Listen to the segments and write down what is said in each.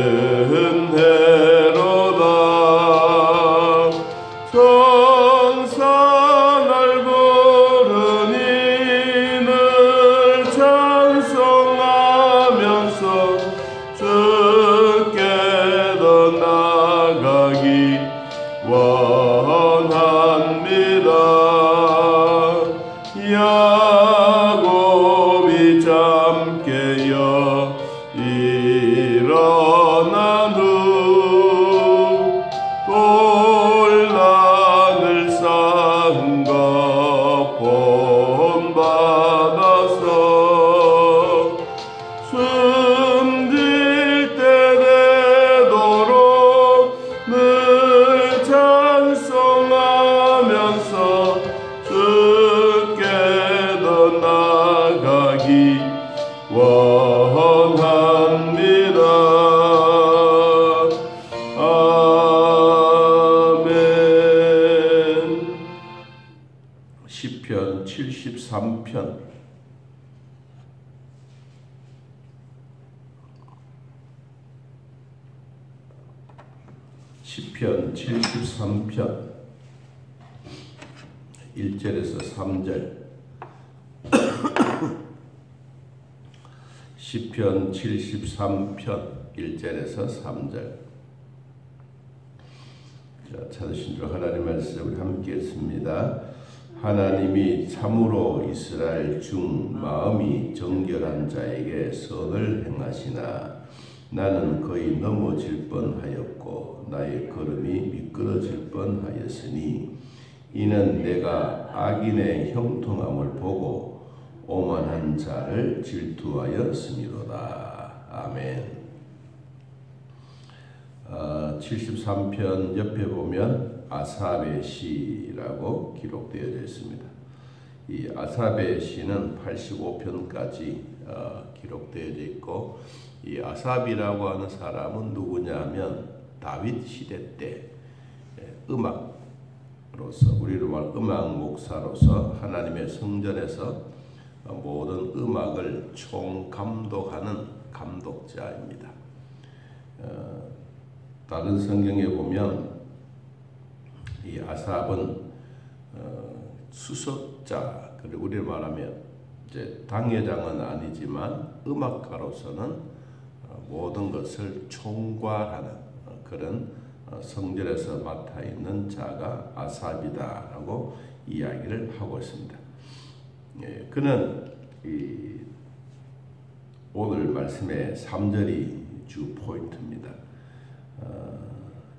은혜로다. 천사 날 부르니 늘 찬송하면서 주께 더 나아가기 원합니다. 야곱이 잠 깨어 일어난 후 곤란을 쌓은 것 본받아서 숨질 때 되도록 늘 찬송하면서 주께 더 나아가기 원합니다. 아멘. 시편 73편 시편 73편 1절에서 3절. 시편 73편 1절에서 3절. 자, 찾으신 줄 하나님 말씀 우리 함께 했습니다. 하나님이 참으로 이스라엘 중 마음이 정결한 자에게 선을 행하시나 나는 거의 넘어질 뻔하였고 나의 걸음이 미끄러질 뻔하였으니 이는 내가 악인의 형통함을 보고 오만한 자를 질투하였음이로다. 아멘. 73편 옆에 보면 아삽의 시라고 기록되어 있습니다. 이 아삽의 시는 85편까지 기록되어 있고, 이 아삽이라고 하는 사람은 누구냐면 다윗 시대 때 음악으로서, 우리로 말 음악 목사로서 하나님의 성전에서 모든 음악을 총감독하는 감독자입니다. 다른 성경에 보면 이 아삽은 수석자, 그리고 우리로 말하면 이제 당회장은 아니지만 음악가로서는 모든 것을 총괄하는 그런 성전에서 맡아 있는 자가 아삽이다라고 이야기를 하고 있습니다. 그는 오늘 말씀의 3절이 주 포인트입니다.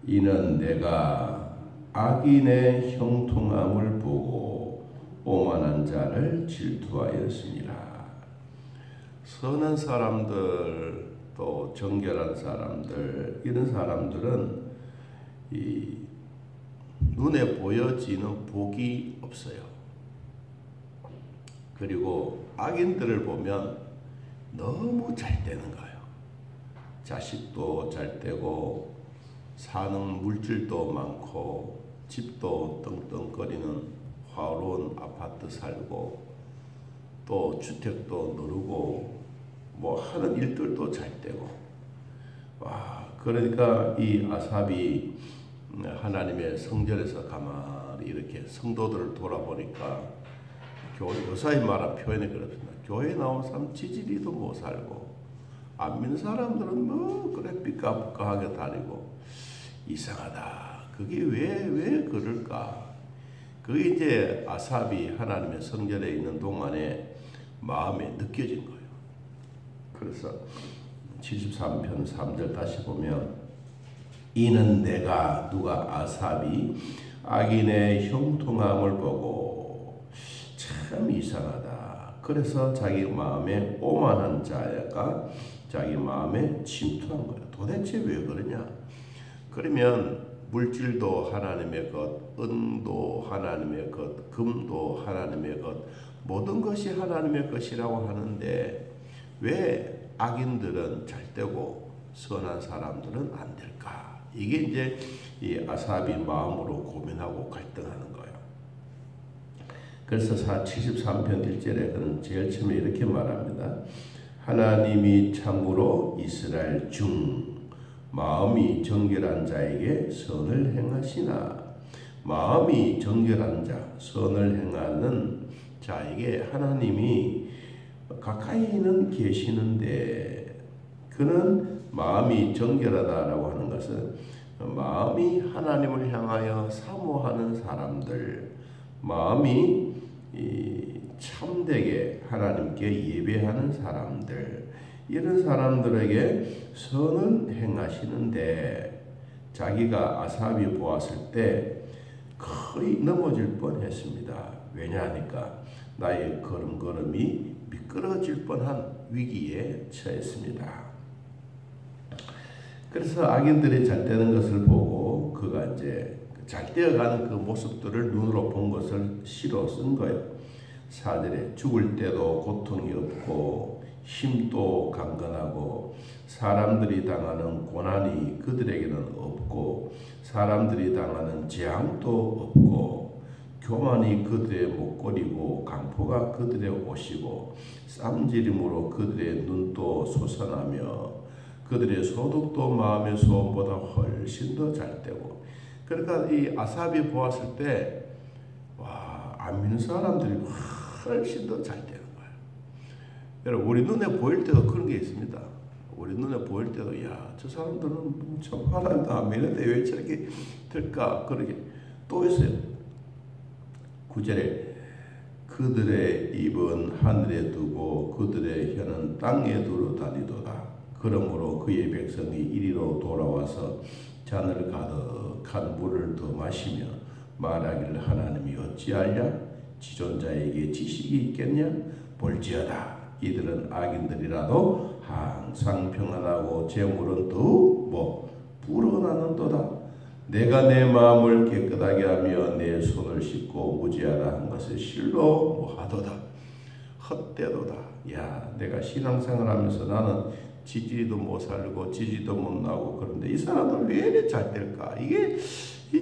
이는 내가 악인의 형통함을 보고 오만한 자를 질투하였으니라. 선한 사람들, 또 정결한 사람들, 이런 사람들은 이 눈에 보여지는 복이 없어요. 그리고 악인들을 보면 너무 잘 되는 거예요. 자식도 잘 되고 사는 물질도 많고 집도 떵떵거리는 화로운 아파트 살고 또 주택도 누르고 뭐 하는 일들도 잘 되고, 와, 그러니까 이 아삽이 하나님의 성전에서 가만히 이렇게 성도들을 돌아보니까 요사이 말한 표현이 그렇습니다. 교회에 나온 사람 지지리도 못 살고 안 믿는 사람들은 뭐 그래 삐까삐까하게 다니고 이상하다. 그게 왜 그럴까? 그게 이제 아삽이 하나님의 성전에 있는 동안에 마음에 느껴진 거예요. 그래서 73편 3절 다시 보면 이는 내가, 누가, 아삽이 악인의 형통함을 보고 참 이상하다. 그래서 자기 마음에 오만한 자가 자기 마음에 침투한 거예요. 도대체 왜 그러냐? 그러면 물질도 하나님의 것, 은도 하나님의 것, 금도 하나님의 것, 모든 것이 하나님의 것이라고 하는데 왜 악인들은 잘 되고 선한 사람들은 안 될까? 이게 이제 이 아삽이 마음으로 고민하고 갈등하는 거예요. 그래서 73편 1절에 그는 제일 처음에 이렇게 말합니다. 하나님이 참으로 이스라엘 중 마음이 정결한 자에게 선을 행하시나. 마음이 정결한 자, 선을 행하는 자에게 하나님이 가까이는 계시는데, 그는 마음이 정결하다라고 하는 것은 마음이 하나님을 향하여 사모하는 사람들, 마음이 참되게 하나님께 예배하는 사람들, 이런 사람들에게 선을 행하시는데, 자기가 아삽이 보았을 때 거의 넘어질 뻔했습니다. 왜냐하니까 나의 걸음걸음이 미끄러질 뻔한 위기에 처했습니다. 그래서 악인들이 잘 되는 것을 보고 그가 이제 잘 되어가는 그 모습들을 눈으로 본 것을 시로 쓴 거예요. 4절에 죽을 때도 고통이 없고 힘도 강건하고 사람들이 당하는 고난이 그들에게는 없고 사람들이 당하는 재앙도 없고 교만이 그들의 목걸이고 강포가 그들의 옷이고 쌈지름으로 그들의 눈도 솟아나며 그들의 소득도 마음의 소원보다 훨씬 더 잘되고. 그러니까 이 아삽이 보았을 때 안 믿는 사람들이 훨씬 더 잘 되는 거예요. 여러분, 우리 눈에 보일 때도 그런 게 있습니다. 우리 눈에 보일 때도 저 사람들은 참 하나님도 안 믿는데 왜 저렇게 될까? 그러게 또 있어요. 9절에 그들의 입은 하늘에 두고 그들의 혀는 땅에 두루 다니도다. 그러므로 그의 백성이 이리로 돌아와서 잔을 가득한 물을 더 마시며 말하기를 하나님이 어찌하랴? 지존자에게 지식이 있겠냐? 볼지어다. 이들은 악인들이라도 항상 평안하고 재물은 더욱 불어나는도다. 내가 내 마음을 깨끗하게 하며 내 손을 씻고 무지하다 한 것을 실로 하도다. 헛되도다. 내가 신앙생활 하면서 나는 지지도 못 살고 지지도 못 나고 그런데 이 사람들 왜 이렇게 잘 될까? 이게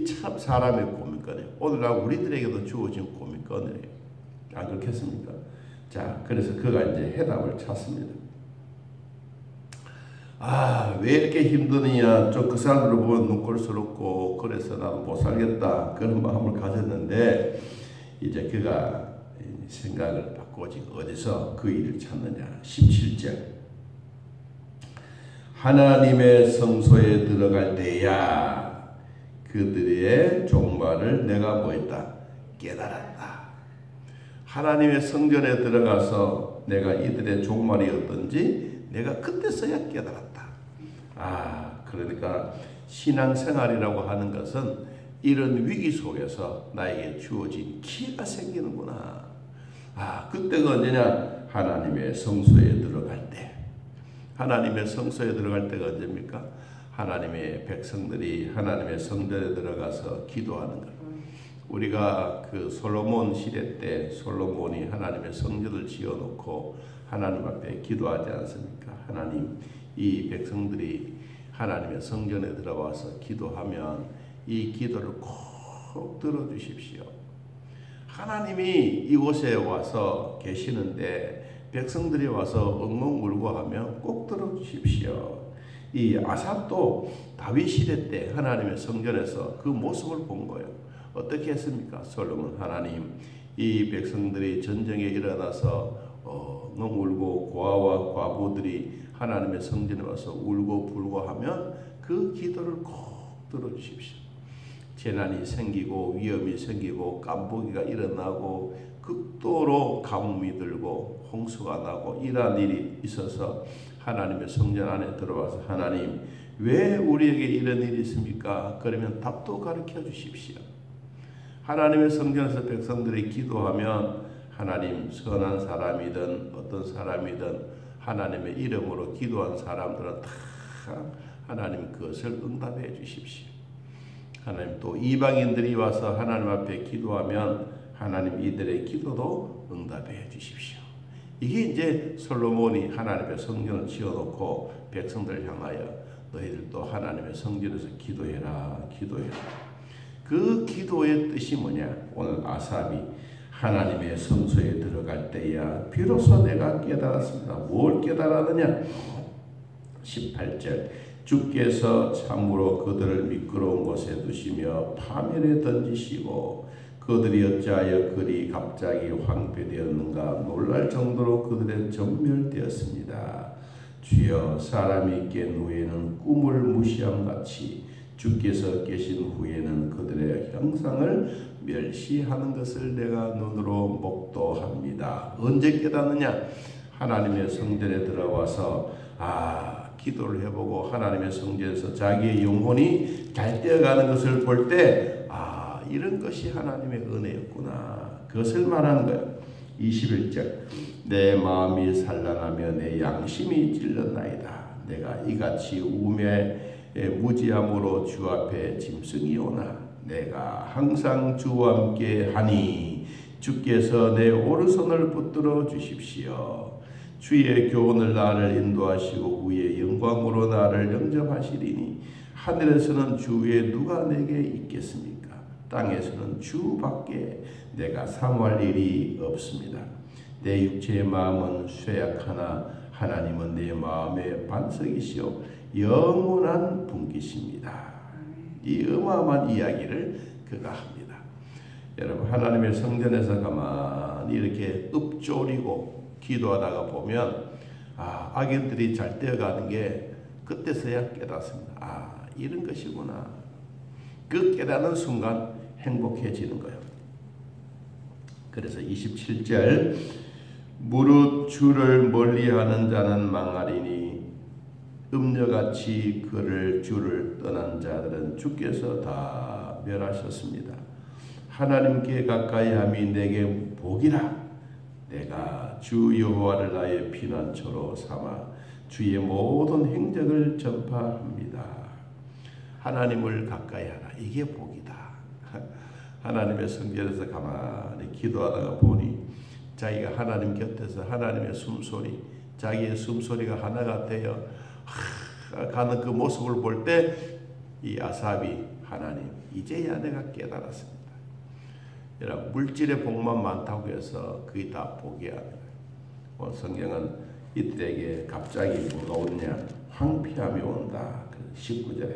참 사람의 고민거리예요. 오늘날 우리들에게도 주어진 고민거리예요. 안 그렇겠습니까? 자, 그래서 그가 이제 해답을 찾습니다. 왜 이렇게 힘드느냐? 좀 그 사람들을 보면 눈꼴스럽고 그래서 나도 못 살겠다 그런 마음을 가졌는데, 이제 그가 생각을 바꾸지 어디서 그 일을 찾느냐? 17절 하나님의 성소에 들어갈 때야 그들의 종말을 내가 뭐했다? 깨달았다. 하나님의 성전에 들어가서 내가 이들의 종말이 어떤지 내가 그때서야 깨달았다. 그러니까 신앙생활이라고 하는 것은 이런 위기 속에서 나에게 주어진 기회가 생기는구나. 그때가 언제냐? 하나님의 성소에 들어갈 때. 하나님의 성소에 들어갈 때가 언제입니까? 하나님의 백성들이 하나님의 성전에 들어가서 기도하는 것. 우리가 그 솔로몬 시대 때 솔로몬이 하나님의 성전을 지어놓고 하나님 앞에 기도하지 않습니까? 하나님, 이 백성들이 하나님의 성전에 들어와서 기도하면 이 기도를 꼭 들어주십시오. 하나님이 이곳에 와서 계시는데 백성들이 와서 엉엉 울고 하면 꼭 들어주십시오. 이 아삽도 다윗 시대 때 하나님의 성전에서 그 모습을 본 거예요. 어떻게 했습니까? 솔로몬, 하나님, 이 백성들이 전쟁에 일어나서 엉엉 울고 고아와 과부들이 하나님의 성전에 와서 울고 불고 하면 그 기도를 꼭 들어주십시오. 재난이 생기고 위험이 생기고 깜보기가 일어나고 극도로 가뭄이 들고 홍수가 나고 이러한 일이 있어서 하나님의 성전 안에 들어와서 하나님, 왜 우리에게 이런 일이 있습니까? 그러면 답도 가르쳐 주십시오. 하나님의 성전에서 백성들이 기도하면 하나님, 선한 사람이든 어떤 사람이든 하나님의 이름으로 기도한 사람들은 다 하나님 그것을 응답해 주십시오. 하나님, 또 이방인들이 와서 하나님 앞에 기도하면 하나님 이들의 기도도 응답해 주십시오. 이게 이제 솔로몬이 하나님의 성전을 지어놓고 백성들을 향하여 너희들도 하나님의 성전에서 기도해라, 기도해라. 그 기도의 뜻이 뭐냐? 오늘 아삽이 하나님의 성소에 들어갈 때야 비로소 내가 깨달았습니다. 뭘 깨달았느냐? 18절 주께서 참으로 그들을 미끄러운 곳에 두시며 파멸에 던지시고 그들이 어찌하여 그리 갑자기 황폐되었는가 놀랄 정도로 그들의 전멸되었습니다. 주여 사람이 깬 후에는 꿈을 무시함같이 주께서 계신 후에는 그들의 형상을 멸시하는 것을 내가 눈으로 목도합니다. 언제 깨닫느냐? 하나님의 성전에 들어와서 기도를 해보고 하나님의 성전에서 자기의 영혼이 갈대어가는 것을 볼 때 이런 것이 하나님의 은혜였구나. 그것을 말하는 거예요. 21절 내 마음이 산란하며 내 양심이 찔렸나이다. 내가 이같이 우매에 무지함으로 주 앞에 짐승이 오나 내가 항상 주와 함께 하니 주께서 내 오른손을 붙들어 주십시오. 주의 교훈을 나를 인도하시고 후에 영광으로 나를 영접하시리니 하늘에서는 주 외에 누가 내게 있겠습니까? 땅에서는 주밖에 내가 사모할 일이 없습니다. 내 육체의 마음은 쇠약하나 하나님은 내 마음의 반석이시오 영원한 분기십니다. 이 어마어마한 이야기를 그가 합니다. 여러분 하나님의 성전에서 가만히 이렇게 읊조리고 기도하다가 보면 악인들이 잘 떼어가는 게 그때서야 깨닫습니다. 이런 것이구나. 그 깨닫는 순간 행복해지는 거예요. 그래서 27절 무릇 주를 멀리하는 자는 망하리니 음녀같이 그를 주를 떠난 자들은 주께서 다 멸하셨습니다. 하나님께 가까이함이 내게 복이라. 내가 주 여호와를 나의 피난처로 삼아 주의 모든 행적을 전파합니다. 하나님을 가까이하라. 이게 복이다. 하나님의 성전에서 가만히 기도하다가 보니 자기가 하나님 곁에서 하나님의 숨소리, 자기의 숨소리가 하나가 되어 가는 그 모습을 볼 때 이 아삽이 하나님 이제야 내가 깨달았습니다. 여러분 물질의 복만 많다고 해서 그게 다 복이 아니라 성경은 이때에 갑자기 뭐가 오느냐 황폐함이 온다. 19절에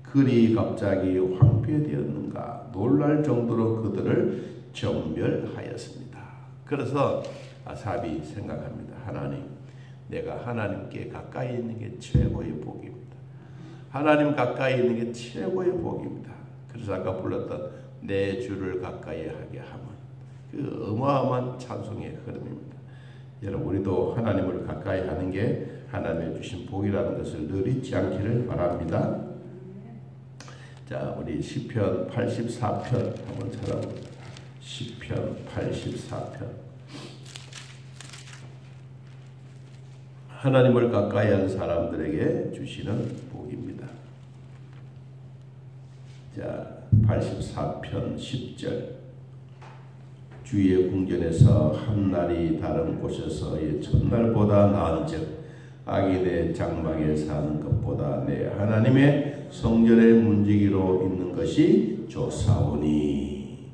그리 갑자기 황폐되었는가 놀랄 정도로 그들을 전멸하였습니다. 그래서 아삽이 생각합니다. 하나님 내가 하나님께 가까이 있는 게 최고의 복입니다. 하나님 가까이 있는 게 최고의 복입니다. 그래서 아까 불렀던 내 주를 가까이 하게 하면 그 어마어마한 찬송의 흐름입니다. 여러분 우리도 하나님을 가까이 하는 게 하나님의 주신 복이라는 것을 늘 잊지 않기를 바랍니다. 자, 우리 시편 84편 한번 찾아봅니다. 시편 84편. 하나님을 가까이 하는 사람들에게 주시는 복입니다. 자, 84편 10절. 주의 궁전에서 한 날이 다른 곳에서의 첫날보다 나은즉 악인의 장막에 사는 것보다 내 하나님의 성전의 문지기로 있는 것이 좋사오니.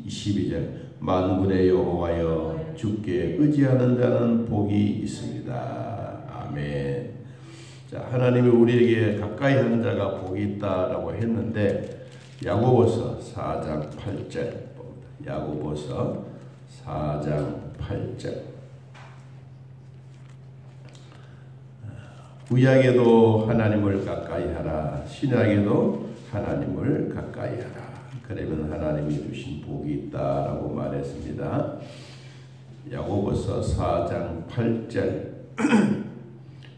12절 만군의 여호와여 주께 의지하는 자는 복이 있습니다. 아멘. 자, 하나님이 우리에게 가까이 하는 자가 복이 있다라고 했는데 야고보서 4장 8절 봅니다. 야고보서 4장 8절. 구약에도 하나님을 가까이 하라. 신약에도 하나님을 가까이 하라. 그러면 하나님이 주신 복이 있다라고 말했습니다. 야고보서 4장 8절.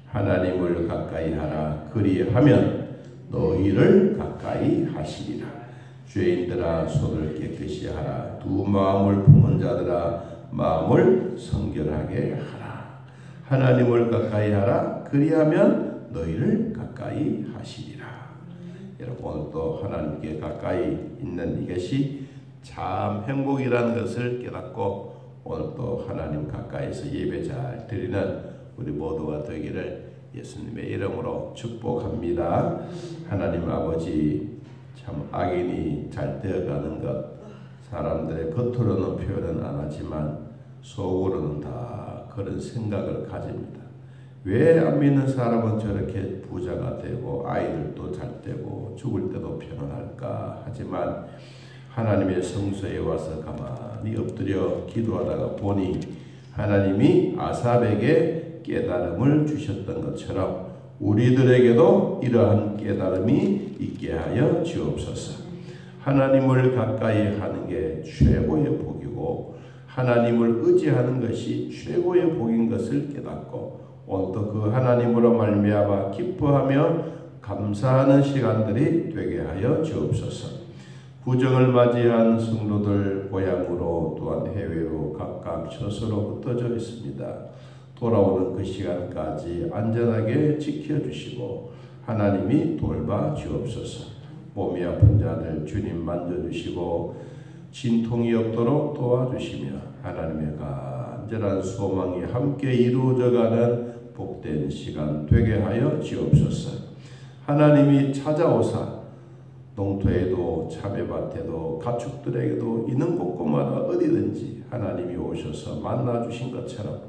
하나님을 가까이 하라. 그리하면 너희를 가까이 하시리라. 죄인들아 손을 깨끗이 하라. 두 마음을 품은 자들아 마음을 성결하게 하라. 하나님을 가까이 하라. 그리하면 너희를 가까이 하시리라. 여러분 오늘도 하나님께 가까이 있는 이것이 참 행복이라는 것을 깨닫고 오늘도 하나님 가까이서 예배 잘 드리는 우리 모두가 되기를 예수님의 이름으로 축복합니다. 하나님 아버지 참 악인이 잘 되어가는 것 사람들의 겉으로는 표현은 안 하지만 속으로는 다 그런 생각을 가집니다. 왜 안 믿는 사람은 저렇게 부자가 되고 아이들도 잘 되고 죽을 때도 평안할까? 하지만 하나님의 성소에 와서 가만히 엎드려 기도하다가 보니 하나님이 아삽에게 깨달음을 주셨던 것처럼 우리들에게도 이러한 깨달음이 있게 하여 주옵소서. 하나님을 가까이 하는 게 최고의 복이고 하나님을 의지하는 것이 최고의 복인 것을 깨닫고 오늘도 그 하나님으로 말미암아 기뻐하며 감사하는 시간들이 되게 하여 주옵소서. 구정을 맞이한 성도들 고향으로 또한 해외로 각각 처소로 흩어져 있습니다. 돌아오는 그 시간까지 안전하게 지켜주시고 하나님이 돌봐 주옵소서. 몸이 아픈 자들 주님 만져주시고 진통이 없도록 도와주시며 하나님의 간절한 소망이 함께 이루어져가는 복된 시간 되게 하여 주옵소서. 하나님이 찾아오사 농토에도 참외밭에도 가축들에게도 있는 곳곳마다 어디든지 하나님이 오셔서 만나주신 것처럼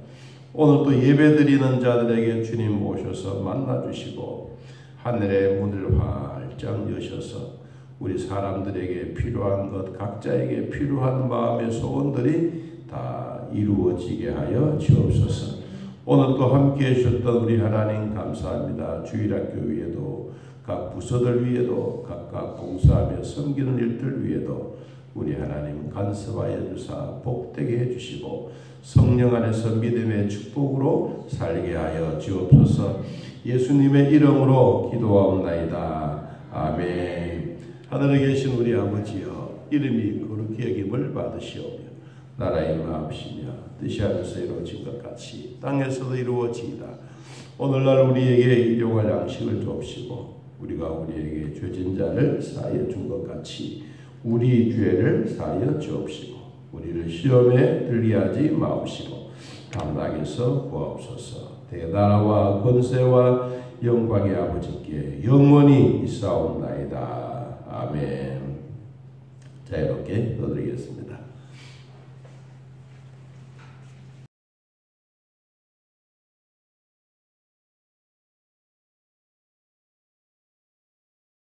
오늘도 예배드리는 자들에게 주님 오셔서 만나주시고 하늘의 문을 활짝 여셔서 우리 사람들에게 필요한 것 각자에게 필요한 마음의 소원들이 다 이루어지게 하여 주옵소서. 오늘도 함께 해주셨던 우리 하나님 감사합니다. 주일학교 위에도 각 부서들 위에도 각각 봉사하며 섬기는 일들 위에도 우리 하나님 간섭하여 주사 복되게 해주시고 성령 안에서 믿음의 축복으로 살게 하여 주옵소서. 예수님의 이름으로 기도하옵나이다. 아멘. 하늘에 계신 우리 아버지여, 이름이 거룩히 여김을 받으시오며 나라의 마음이시며 뜻이 하늘에서 이루어진 것 같이 땅에서도 이루어지이다. 오늘날 우리에게 일용할 양식을 주옵시고 우리가 우리에게 죄진 자를 사하여 준 것 같이 우리 죄를 사하여 주옵시고 우리를 시험에 들게 하지 마옵시고 다만 악에서 구하옵소서. 대나라와 권세와 영광의 아버지께 영원히 있사옵나이다. 아멘. 자유롭게 떠드리겠습니다.